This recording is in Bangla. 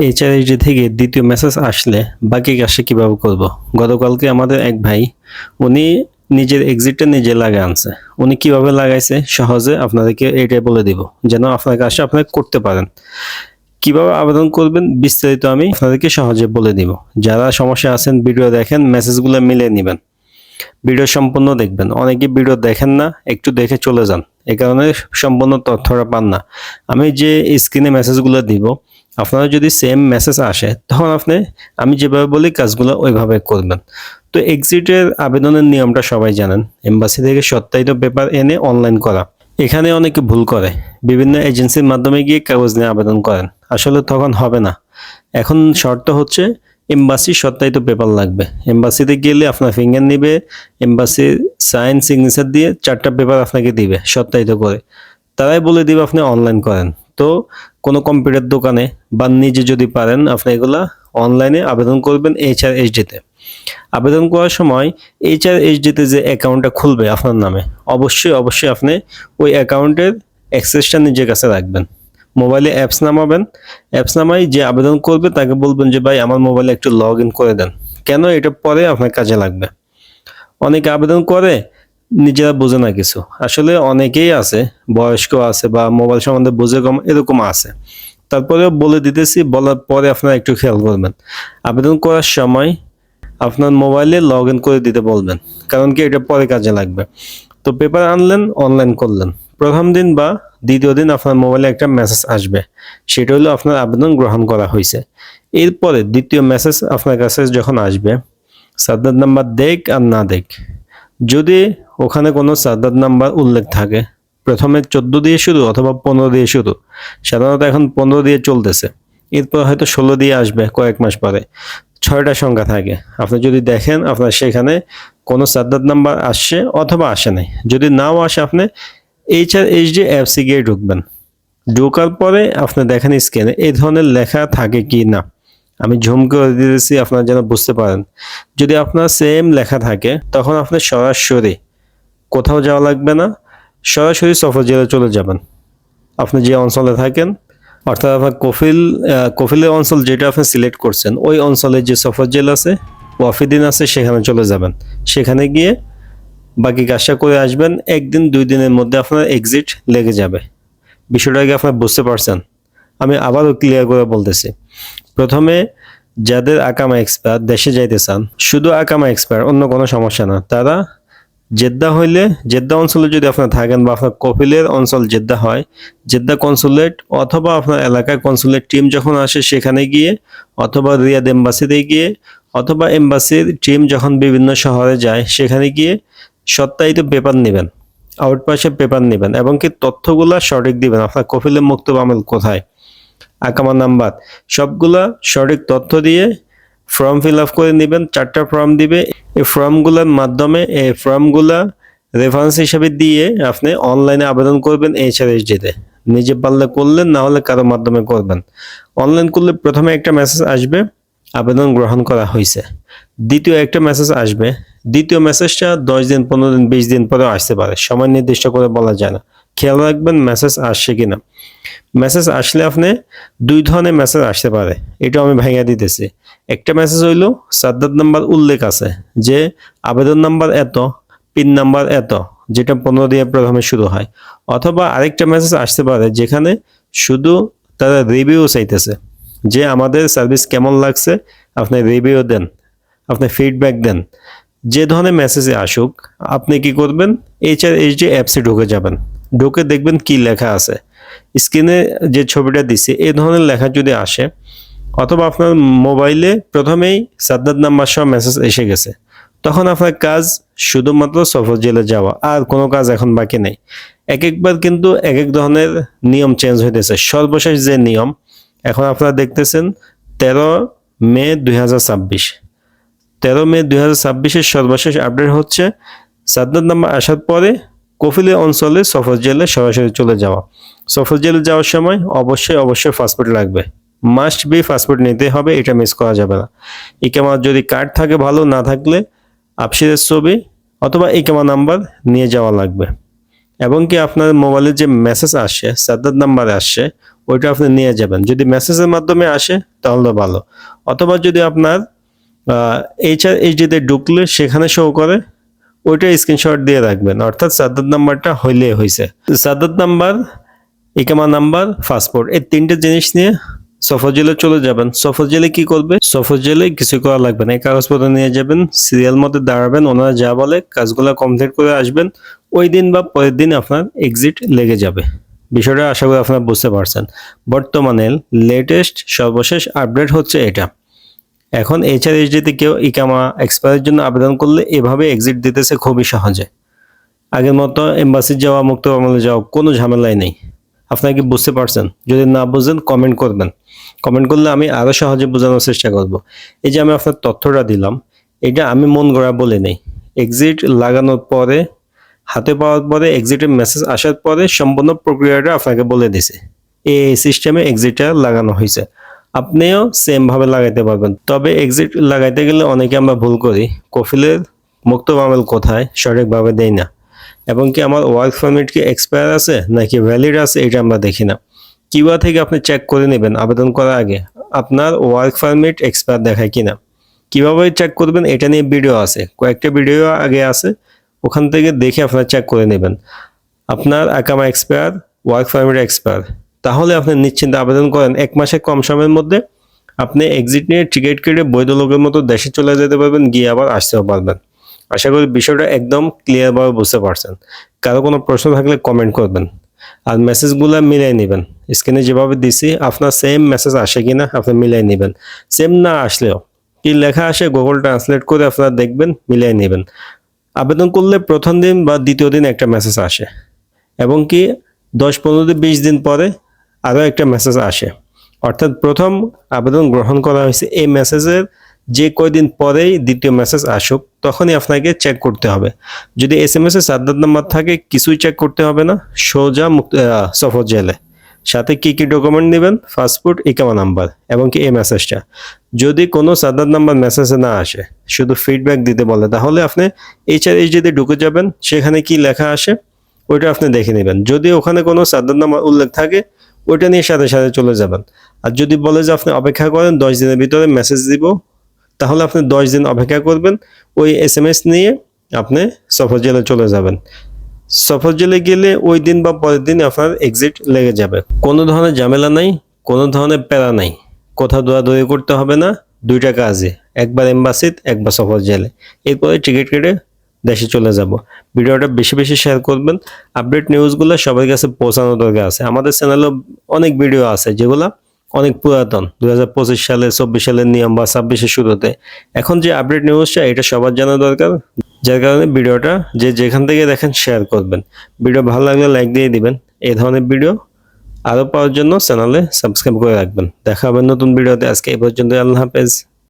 এইচআরএইচডি থেকে দ্বিতীয় মেসেজ আসলে বাকি কাজটা কিভাবে করব। গতকালকে আমাদের এক ভাই উনি নিজের এক্সিটটা নিজে লাগিয়ে আনছে। উনি কিভাবে লাগাইছে সহজে আপনাদেরকে এইটাই বলে দিব, যেন আপনার কাজটা আপনারা করতে পারেন। কিভাবে আবেদন করবেন বিস্তারিত আমি আপনাদেরকে সহজে বলে দিব। যারা সমস্যা আছেন ভিডিও দেখেন, মেসেজগুলো মিলিয়ে নেবেন, ভিডিও সম্পূর্ণ দেখবেন। অনেকে ভিডিও দেখেন না, একটু দেখে চলে যান, এই কারণে সম্পূর্ণ তথ্যটা পান না। আমি যে স্ক্রিনে মেসেজগুলো দিব, আপনারা যদি সেম মেসেজ আসে তখন আমি যেভাবে বলি কাজগুলো ওইভাবে করবেন। তো এক্সিটের আবেদনের নিয়মটা সবাই জানেন, এমবাসি থেকে সত্যায়িত পেপার এনে অনলাইন করা। এখানে অনেকে ভুল করে, বিভিন্ন এজেন্সির মাধ্যমে গিয়ে কাগজ নিয়ে আবেদন করেন, আসলে তখন হবে না। এখন শর্ত হচ্ছে এমবাসি সত্যায়িত পেপার লাগবে। এমবাসিতে গেলে আপনার ফিঙ্গার নিবে, এমবাসির সাইন সিগনেচার দিয়ে 4টা পেপার আপনাকে দিবে সত্যায়িত করে, তারাই বলে দিবে আপনি অনলাইন করেন। তো কোনো কম্পিউটার দোকানে বা নিজে যদি পারেন আপনি এগুলা অনলাইনে আবেদন করবেন এইচআরএইচডিতে। আবেদন করার সময় এইচআরএইচডিতে যে অ্যাকাউন্টটা খুলবে আপনার নামে, অবশ্যই আপনি ওই অ্যাকাউন্টের অ্যাক্সেসটা নিজের কাছে রাখবেন। মোবাইলে অ্যাপস নামাবেন, অ্যাপস নামাই যে আবেদন করবে তাকে বলবেন যে ভাই আমার মোবাইলে একটু লগ ইন করে দেন। কেন? এটা পরে আপনার কাজে লাগবে। অনেকে আবেদন করে নিজেরা বোঝে না কিছু, আসলে অনেকেই আছে, বয়স্ক আছে বা মোবাইল সম্বন্ধে বুঝে কম, এরকম আছে। তারপরেও বলে দিতেছি, বলার পরে আপনারা একটু খেয়াল করবেন। আবেদন করার সময় আপনার মোবাইলে লগ ইন করে দিতে বলবেন, কারণ কি এটা পরে কাজে লাগবে। তো পেপার আনলেন, অনলাইন করলেন, প্রথম দিন বা দ্বিতীয় দিন আপনার মোবাইলে একটা মেসেজ আসবে, সেটা হলো আপনার আবেদন গ্রহণ করা হয়েছে। এরপরে দ্বিতীয় মেসেজ আপনার কাছে যখন আসবে, সাদ্দাত নাম্বার দেখ আর না দেখ, যদি ওখানে কোনো সাদ্দাত নাম্বার উল্লেখ থাকে, প্রথমে 14 দিয়ে শুরু অথবা 15 দিয়ে শুরু, সাধারণত এখন 15 দিয়ে চলতেছে, এরপর হয়তো 16 দিয়ে আসবে কয়েক মাস পরে, 6টা সংখ্যা থাকে। আপনি যদি দেখেন আপনার সেখানে কোনো সাদ্দাত নাম্বার আসছে অথবা আসে নাই, যদি নাও আসে আপনি এইচআরএইচডি অ্যাপসে গিয়ে ঢুকবেন। ঢোকার পরে আপনি দেখেন স্ক্রিনে এই ধরনের লেখা থাকে কি না। আমি ঝুম করে দিতেছি আপনারা যেন বুঝতে পারেন। যদি আপনার সেম লেখা থাকে তখন আপনি সরাসরি কোথাও যাওয়া লাগবে না, সরাসরি সফর জেলে চলে যাবেন। আপনি যে অঞ্চলে থাকেন, অর্থাৎ আপনার কফিলের অঞ্চল যেটা আপনি সিলেক্ট করছেন, ওই অঞ্চলে যে সফর জেল আছে, ওয়াফিদিন আছে, সেখানে চলে যাবেন। সেখানে গিয়ে বাকি কাজটা করে আসবেন। 1 দিন 2 দিনের মধ্যে আপনার এক্সিট লেগে যাবে। বিষয়টা কি আপনার বুঝতে পারছেন? আমি আবারও ক্লিয়ার করে বলতেছি। প্রথমে যাদের আকামা এক্সপায়ার, দেশে যাইতে চান, শুধু আকামা এক্সপায়ার, অন্য কোনো সমস্যা না, তারা জেদ্দা হইলে, জেদ্দা অঞ্চলে যদি আপনার থাকেন বা আপনার কফিলের অঞ্চল জেদ্দা হয়, জেদ্দা কনসুলেট অথবা আপনার এলাকায় কনসুলেট টিম যখন আসে সেখানে গিয়ে, অথবা রিয়াদ এম্বাসিতে গিয়ে, অথবা এম্বাসির টিম যখন বিভিন্ন শহরে যায় সেখানে গিয়ে সত্যায়িত পেপার নেবেন, আউটপাসের পেপার নেবেন, এবং কি তথ্যগুলা সঠিক দিবেন। আপনার কফিলের মুক্তব আমল কোথায়, আকামা নাম্বার, সবগুলা সঠিক তথ্য দিয়ে ফর্ম ফিল আপ করে নেবেন। 4টা ফর্ম দিবে, এই ফর্মগুলোর মাধ্যমে এই ফর্মগুলা রেফারেন্স হিসেবে দিয়ে আপনি অনলাইনে আবেদন করবেন এইচআরএইচডিতে। নিজে পারলে করলেন, না হলে কারো মাধ্যমে করবেন। অনলাইন করলে প্রথমে একটা মেসেজ আসবে, আবেদন গ্রহণ করা হয়েছে। দ্বিতীয় একটা মেসেজ আসবে, দ্বিতীয় মেসেজটা 10 দিন 15 দিন 20 দিন পরেও আসতে পারে, সময় নির্দিষ্ট করে বলা যায় না। খেয়াল রাখবেন মেসেজ আসছে কিনা। মেসেজ আসলে আপনি 2 ধরনের মেসেজ আসতে পারে, এটা আমি ভাঙিয়ে দিতেছি। একটা মেসেজ হইল সাদ্দাত নাম্বার উল্লেখ আছে, যে আবেদন নাম্বার এত, পিন নাম্বার এত, যেটা 15 দিয়ে প্রথমে শুরু হয়। অথবা আরেকটা মেসেজ আসতে পারে যেখানে শুধু তারা রিভিউ চাইতেছে, যে আমাদের সার্ভিস কেমন লাগছে, আপনি রিভিউ দেন, আপনি ফিডব্যাক দেন। যে ধরনের মেসেজে আসুক, আপনি কি করবেন, এইচআরএইচডি অ্যাপসে ঢুকে যাবেন। ঢুকে দেখবেন কি লেখা আছে, স্ক্রিনে যে ছবিটা দিচ্ছে এই ধরনের লেখা যদি আসে, অথবা আপনার মোবাইলে প্রথমেই সাদ্দাত নাম্বার সহ মেসেজ এসে গেছে, তখন আপনার কাজ শুধুমাত্র সফর জেলে যাওয়া, আর কোনো কাজ এখন বাকি নেই। একবার কিন্তু এক ধরনের নিয়ম চেঞ্জ হইতেছে। সর্বশেষ যে নিয়ম এখন আপনারা দেখতেছেন, 13 মে 2026, 13 মে 2026-এর সর্বশেষ আপডেট হচ্ছে সাদ্দাত নাম্বার আসার পরে কফিলের অঞ্চলে সফর জেলে সরাসরি চলে যাওয়া। সফর জেলে যাওয়ার সময় অবশ্যই পাসপোর্ট লাগবে, মাস্ট বি পাসপোর্ট নিতে হবে, এটা মিস করা যাবে না। ইকামা যদি কার্ড থাকে ভালো, না থাকলে আফসিরের ছবি অথবা ইকামা নাম্বার নিয়ে যাওয়া লাগবে। এবং কি আপনার মোবাইলে যে মেসেজ আসে সাদ্দাত নাম্বারে আসছে, ওইটা আপনি নিয়ে যাবেন। যদি মেসেজের মাধ্যমে আসে তাহলে ভালো। অথবা যদি আপনার এইচআরএইচডিতে ঢুকলে সেখানে শো করে, ওইটা স্ক্রিনশট দিয়ে রাখবেন, অর্থাৎ সাদ্দাত নাম্বারটা হইলে হয়েছে। সাদ্দাত নাম্বার, ইকামা নাম্বার, পাসপোর্ট, এই তিনটে জিনিস নিয়ে সফর জেলে চলে যাবেন। সফর জেলে কি করবে? সফর জেলে কিছু করা লাগবে না, এই কাগজপত্র নিয়ে যাবেন, সিরিয়াল মতো দাঁড়াবেন, ওনারা যা বলে কাজগুলো কমপ্লিট করে আসবেন। ওই দিন বা পরের দিন আপনার এক্সিট লেগে যাবে। বিষয়টা আশা করি আপনারা বুঝতে পারছেন। বর্তমানে লেটেস্ট সর্বশেষ আপডেট হচ্ছে এটা। এখন এইচআরএইচডিতে কেউ ইকামা এক্সপায়ারের জন্য আবেদন করলে এভাবে এক্সিট দিতেছে খুবই সহজে। আগের মতো এম্বাসি যাওয়া, মুক্ত আমলে যাওয়া কোনো ঝামেলাই নেই। আপনারা কি বুঝতে পারছেন? যদি না বুঝেন কমেন্ট করবেন, কমেন্ট করলে আমি আরও সহজে বোঝানোর চেষ্টা করব। এই যে আমি আপনার তথ্যটা দিলাম, এটা আমি মন গড়া বলে নেই। এক্সিট লাগানোর পরে, হাতে পাওয়ার পরে, এক্সিটের মেসেজ আসার পরে সম্পূর্ণ প্রক্রিয়াটা আপনাকে বলে দিছে। এই সিস্টেমে এক্সিটটা লাগানো হয়েছে, আপনিও সেম ভাবে লাগাইতে পারবেন। তবে এক্সিট লাগাইতে গেলে অনেকে আমরা ভুল করি, কফিলের মুক্ত মামল কোথায় সঠিকভাবে দেই না, এবং কি আমার ওয়ার্ক পারমিট কি এক্সপায়ার আছে নাকি ভ্যালিড আছে এটা আমরা দেখি না। কিউআর থেকে আপনি চেক করে নেবেন আবেদন করার আগে আপনার ওয়ার্ক পারমিট এক্সপায়ার দেখায় কিনা। কিভাবে চেক করবেন এটা নিয়ে ভিডিও আছে, কয়েকটা ভিডিও আগে আছে, ওখান থেকে দেখে আপনারা চেক করে নেবেন আপনার আকামা এক্সপায়ার, ওয়ার্ক পারমিট এক্সপায়ার। তাহলে আপনি নিশ্চিন্তে আবেদন করেন, 1 মাসের কম সময়ের মধ্যে আপনি এক্সিট নিয়ে টিকিট কেটে বৈধ লোকের মতো দেশে চলে যেতে পারবেন, গিয়ে আবার আসতেও পারবেন। আশা করি বিষয়টা একদম ক্লিয়ারভাবে বুঝতে পারছেন। কারো কোনো প্রশ্ন থাকলে কমেন্ট করবেন, আর মেসেজগুলো মিলাই নেবেন। স্ক্রিনে যেভাবে দিছি আপনার সেম মেসেজ আসে কিনা আপনি মিলাই নেবেন। সেম না আসলেও কি লেখা আসে গুগল ট্রান্সলেট করে আপনারা দেখবেন, মিলাই নেবেন। আবেদন করলে প্রথম দিন বা দ্বিতীয় দিন একটা মেসেজ আসে, এবং কি 10-15-20 দিন পরে আরও একটা মেসেজ আসে। অর্থাৎ প্রথম আবেদন গ্রহণ করা হয়েছে এই মেসেজের যে কয়দিন পরেই দ্বিতীয় মেসেজ আসুক, তখনই আপনাকে চেক করতে হবে। যদি SMS এ সাদ্দাত নাম্বার থাকে কিছুই চেক করতে হবে না, সোজা সফর জেলে। সাথে কি কি ডকুমেন্ট নেবেন? পাসপোর্ট, ইকামা নাম্বার, এবং কি এই মেসেজটা। যদি কোনো সাদ্দাত নাম্বার মেসেজে না আসে, শুধু ফিডব্যাক দিতে বলে, তাহলে আপনি এইচআরএইচডিতে ঢুকে যাবেন, সেখানে কি লেখা আসে ওইটা আপনি দেখে নেবেন। যদি ওখানে কোনো সাদ্দাত নাম্বার উল্লেখ থাকে ওইটা নিয়ে সাথে সাথে চলে যাবেন। আর যদি বলে যে আপনি অপেক্ষা করেন 10 দিনের ভিতরে মেসেজ দিব, তাহলে আপনি 10 দিন অপেক্ষা করবেন, ওই SMS নিয়ে আপনি সফর জেলে চলে যাবেন। সফর জেলে গেলে ওই দিন বা পরের দিন আপনার এক্সিট লেগে যাবে। কোনো ধরনের ঝামেলা নাই, কোনো ধরনের প্যারা নাই, কোথাও দৌড়াদৌড়ি করতে হবে না। দুইটা কাজে, একবার এম্বাসিতে, একবার সফর জেলে। এরপরে টিকিট কেটে দেশে চলে যাব। ভিডিওটা বেশি বেশি শেয়ার করবেন। আপডেট নিউজগুলো সবার কাছে পৌঁছানো দরকার আছে। আমাদের চ্যানেলেও অনেক ভিডিও আছে যেগুলো অনেক পুরাতন, 2025 সালে, 24 সালের নিয়ম বা 26-এর শুরুতে। এখন যে আপডেট নিউজটা এটা সবার জানা দরকার, যার কারণে ভিডিওটা যে যেখান থেকে দেখেন শেয়ার করবেন। ভিডিও ভালো লাগলে লাইক দিয়ে দিবেন। এই ধরনের ভিডিও আরও পাওয়ার জন্য চ্যানেলে সাবস্ক্রাইব করে রাখবেন। দেখা হবে নতুন ভিডিওতে। আজকে এই পর্যন্ত, আল্লাহ হাফেজ।